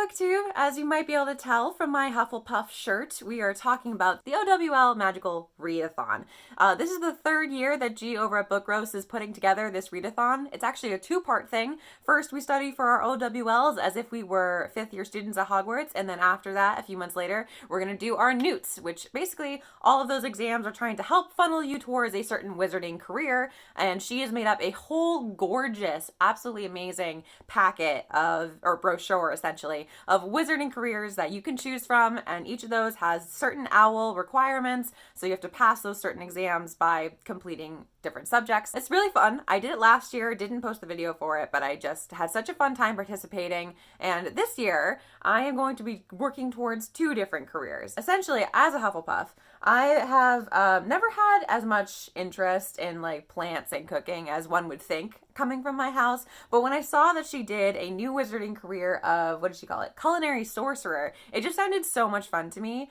booktube. As you might be able to tell from my Hufflepuff shirt, we are talking about the OWL Magical Read-a-thon. This is the third year that G over at Book Roast is putting together this read-a-thon. It's actually a two-part thing. First, we study for our OWLs as if we were fifth-year students at Hogwarts, and then after that, a few months later, we're going to do our newts, which basically all of those exams are trying to help funnel you towards a certain wizarding career, and she has made up a whole gorgeous, absolutely amazing packet or brochure essentially, of wizarding careers that you can choose from, and each of those has certain OWL requirements, so you have to pass those certain exams by completing different subjects. It's really fun. I did it last year, didn't post the video for it, but I just had such a fun time participating, and this year I am going to be working towards two different careers. Essentially, as a Hufflepuff, I have never had as much interest in like plants and cooking as one would think coming from my house, but when I saw that she did a new wizarding career of, what did she call it? Culinary sorcerer, it just sounded so much fun to me.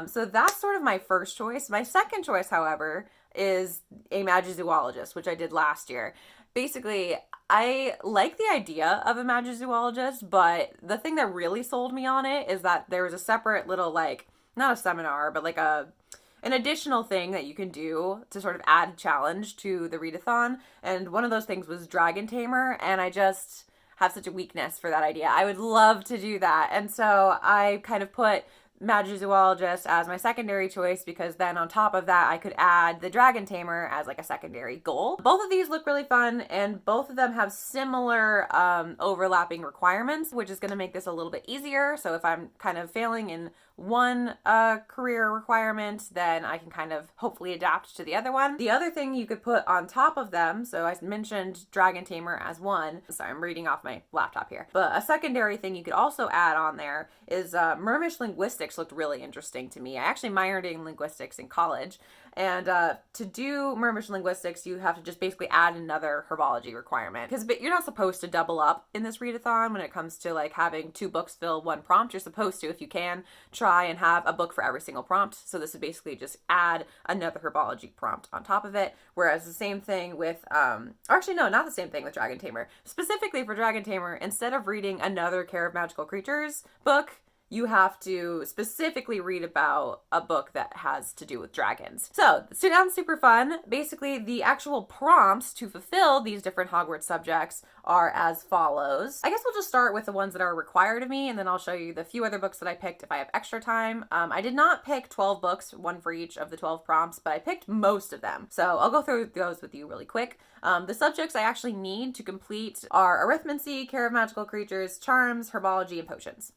So that's sort of my first choice. My second choice, however, is a magizoologist, which I did last year. Basically, I like the idea of a magizoologist, but the thing that really sold me on it is that there was a separate little, like, not a seminar, but like an additional thing that you can do to sort of add a challenge to the readathon, and one of those things was Dragon Tamer, and I just have such a weakness for that idea. I would love to do that, and so I kind of put magizoologist as my secondary choice, because then on top of that I could add the Dragon Tamer as like a secondary goal. Both of these look really fun, and both of them have similar overlapping requirements, which is going to make this a little bit easier. So if I'm kind of failing in one career requirement, then I can kind of hopefully adapt to the other one. The other thing you could put on top of them, so I mentioned Dragon Tamer as one, sorry, I'm reading off my laptop here, but a secondary thing you could also add on there is Mermish Linguistics looked really interesting to me. I actually minored in linguistics in college, and to do Mermish Linguistics, you have to just basically add another herbology requirement, because you're not supposed to double up in this readathon when it comes to like having two books fill one prompt. You're supposed to, if you can, try and have a book for every single prompt. So this would basically just add another herbology prompt on top of it. Whereas the same thing with, actually no, not the same thing with Dragon Tamer. Specifically for Dragon Tamer, instead of reading another Care of Magical Creatures book, you have to specifically read about a book that has to do with dragons. So, it sounds super fun. Basically, the actual prompts to fulfill these different Hogwarts subjects are as follows. I guess we'll just start with the ones that are required of me, and then I'll show you the few other books that I picked if I have extra time. I did not pick 12 books, one for each of the 12 prompts, but I picked most of them. So, I'll go through those with you really quick. The subjects I actually need to complete are Arithmancy, Care of Magical Creatures, Charms, Herbology, and Potions.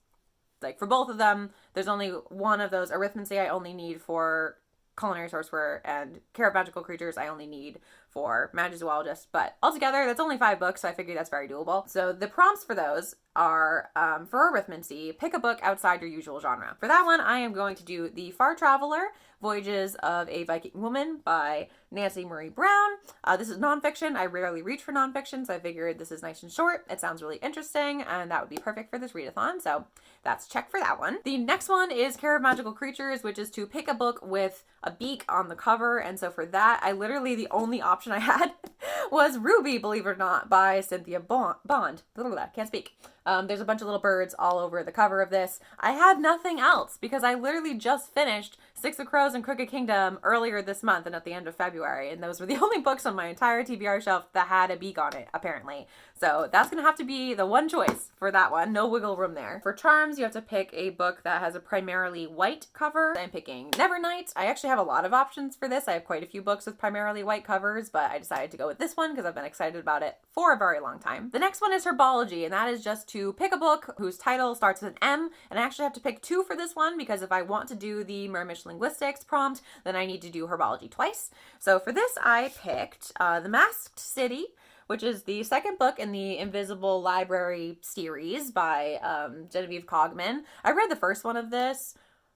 Like for both of them, there's only one of those. Arithmancy I only need for Culinary Sorcerer, and Care of Magical Creatures I only need for Magizoologist. But altogether, that's only 5 books, so I figured that's very doable. So the prompts for those are, for Arithmancy, pick a book outside your usual genre. For that one, I am going to do The Far Traveler, Voyages of a Viking Woman by Nancy Marie Brown. This is nonfiction. I rarely reach for nonfiction, so I figured this is nice and short. It sounds really interesting, and that would be perfect for this readathon, so that's check for that one. The next one is Care of Magical Creatures, which is to pick a book with a beak on the cover, and so for that, the only option I had was Ruby, believe it or not, by Cynthia Bond. Can't speak. There's a bunch of little birds all over the cover of this. I had nothing else because I literally just finished Six of Crows and Crooked Kingdom earlier this month and at the end of February, and those were the only books on my entire TBR shelf that had a beak on it, apparently. So that's going to have to be the one choice for that one. No wiggle room there. For Charms, you have to pick a book that has a primarily white cover. I'm picking Nevernight. I actually have a lot of options for this. I have quite a few books with primarily white covers, but I decided to go with this one because I've been excited about it for a very long time. The next one is Herbology, and that is just to pick a book whose title starts with an M, and I actually have to pick 2 for this one because if I want to do the Mermish Linguistics prompt, then I need to do Herbology twice. So for this, I picked The Masked City, which is the second book in the Invisible Library series by Genevieve Cogman. I read the first one of this.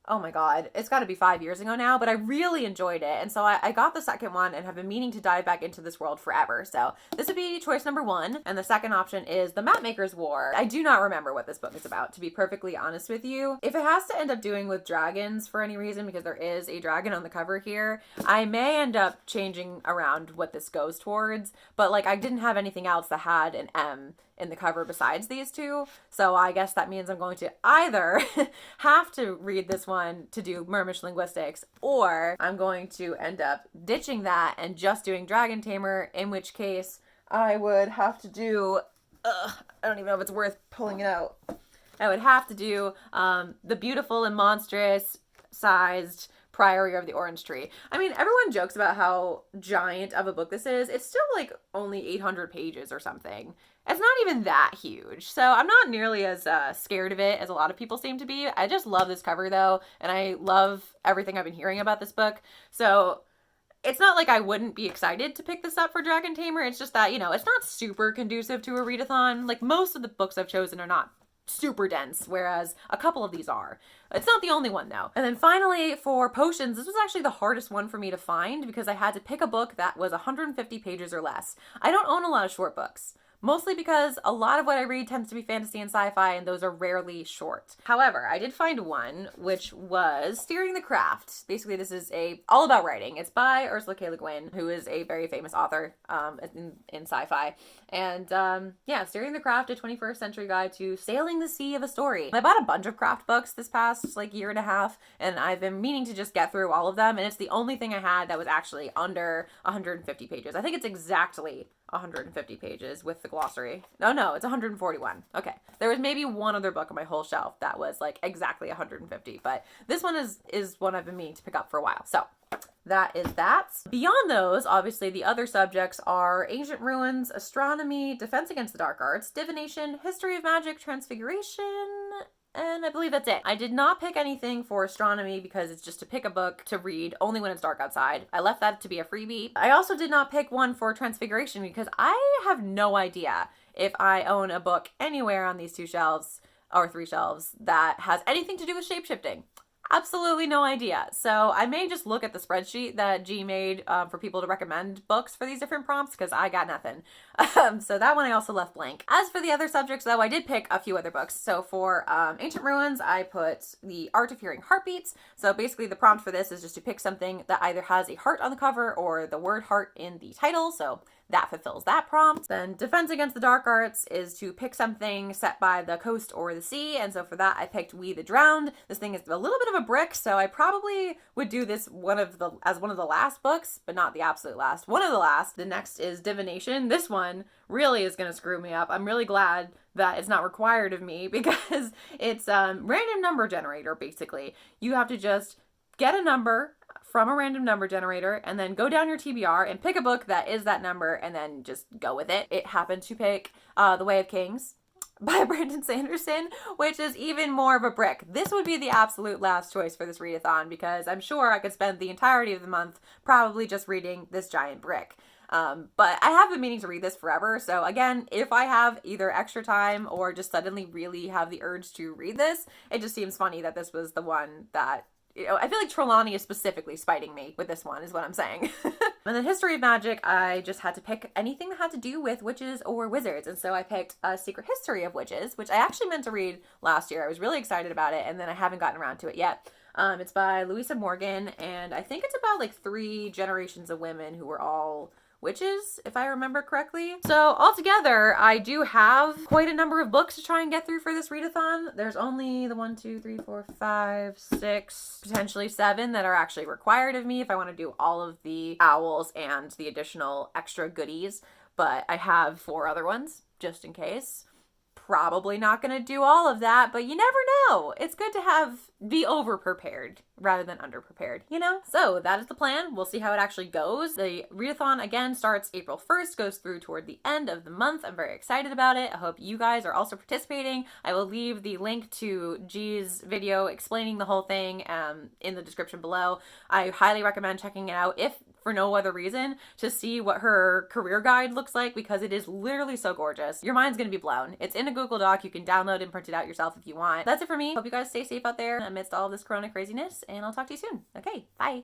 Oh my god, it's got to be 5 years ago now, but I really enjoyed it, and so I got the second one and have been meaning to dive back into this world forever, so this would be choice number 1, and the second option is The Mapmaker's War. I do not remember what this book is about, to be perfectly honest with you. If it has to end up doing with dragons for any reason, because there is a dragon on the cover here, I may end up changing around what this goes towards, but like I didn't have anything else that had an M in the cover besides these two. So I guess that means I'm going to either have to read this one to do Mermish linguistics, or I'm going to end up ditching that and just doing Dragon Tamer, in which case I would have to do, I don't even know if it's worth pulling it out. I would have to do the beautiful and monstrous sized Priory of the Orange Tree. I mean, everyone jokes about how giant of a book this is. It's still like only 800 pages or something. It's not even that huge. So I'm not nearly as scared of it as a lot of people seem to be. I just love this cover though, and I love everything I've been hearing about this book. So it's not like I wouldn't be excited to pick this up for Dragon Tamer. It's just that, you know, it's not super conducive to a readathon. Like most of the books I've chosen are not super dense, whereas a couple of these are. It's not the only one though. And then finally for potions, this was actually the hardest one for me to find because I had to pick a book that was 150 pages or less. I don't own a lot of short books. Mostly because a lot of what I read tends to be fantasy and sci-fi, and those are rarely short. However, I did find one, which was Steering the Craft. Basically, this is all about writing. It's by Ursula K. Le Guin, who is a very famous author in sci-fi. And yeah, Steering the Craft, a 21st century guide to sailing the sea of a story. I bought a bunch of craft books this past like year and a half, and I've been meaning to just get through all of them, and it's the only thing I had that was actually under 150 pages. I think it's exactly 150 pages with the glossary. No, it's 141. Okay. There was maybe one other book on my whole shelf that was like exactly 150, but this one is one I've been meaning to pick up for a while. So that is that. Beyond those, obviously the other subjects are ancient ruins, astronomy, defense against the dark arts, divination, history of magic, transfiguration, and I believe that's it. I did not pick anything for astronomy because it's just to pick a book to read only when it's dark outside. I left that to be a freebie. I also did not pick one for transfiguration because I have no idea if I own a book anywhere on these 2 shelves or 3 shelves that has anything to do with shapeshifting. Absolutely no idea. So I may just look at the spreadsheet that G made for people to recommend books for these different prompts because I got nothing. So that one I also left blank. As for the other subjects though, I did pick a few other books. So for Ancient Ruins, I put The Art of Hearing Heartbeats. So basically the prompt for this is just to pick something that either has a heart on the cover or the word heart in the title. So that fulfills that prompt. Then Defense Against the Dark Arts is to pick something set by the coast or the sea, and so for that I picked We the Drowned. This thing is a little bit of a brick, so I probably would do this as one of the last books, but not the absolute last. One of the last. The next is Divination. This one really is going to screw me up. I'm really glad that it's not required of me because it's random number generator, basically. You have to just get a number from a random number generator and then go down your TBR and pick a book that is that number and then just go with it. It happened to pick The Way of Kings by Brandon Sanderson, which is even more of a brick. This would be the absolute last choice for this readathon because I'm sure I could spend the entirety of the month probably just reading this giant brick. But I have been meaning to read this forever. So again, if I have either extra time or just suddenly really have the urge to read this, it just seems funny that this was the one that, you know, I feel like Trelawney is specifically spiting me with this one is what I'm saying. And then History of Magic, I just had to pick anything that had to do with witches or wizards. And so I picked A Secret History of Witches, which I actually meant to read last year. I was really excited about it, and then I haven't gotten around to it yet. It's by Louisa Morgan, and I think it's about like 3 generations of women who were all witches, if I remember correctly. So altogether, I do have quite a number of books to try and get through for this readathon. There's only the 1, 2, 3, 4, 5, 6, potentially 7 that are actually required of me if I want to do all of the OWLS and the additional extra goodies. But I have 4 other ones, just in case. Probably not going to do all of that, but you never know. It's good to be over-prepared rather than under-prepared, you know? So that is the plan. We'll see how it actually goes. The readathon, again, starts April 1st, goes through toward the end of the month. I'm very excited about it. I hope you guys are also participating. I will leave the link to G's video explaining the whole thing in the description below. I highly recommend checking it out, if for no other reason, to see what her career guide looks like, because it is literally so gorgeous. Your mind's gonna be blown. It's in a Google Doc. You can download and print it out yourself if you want. That's it for me. Hope you guys stay safe out there amidst all of this corona craziness, and I'll talk to you soon. Okay, bye.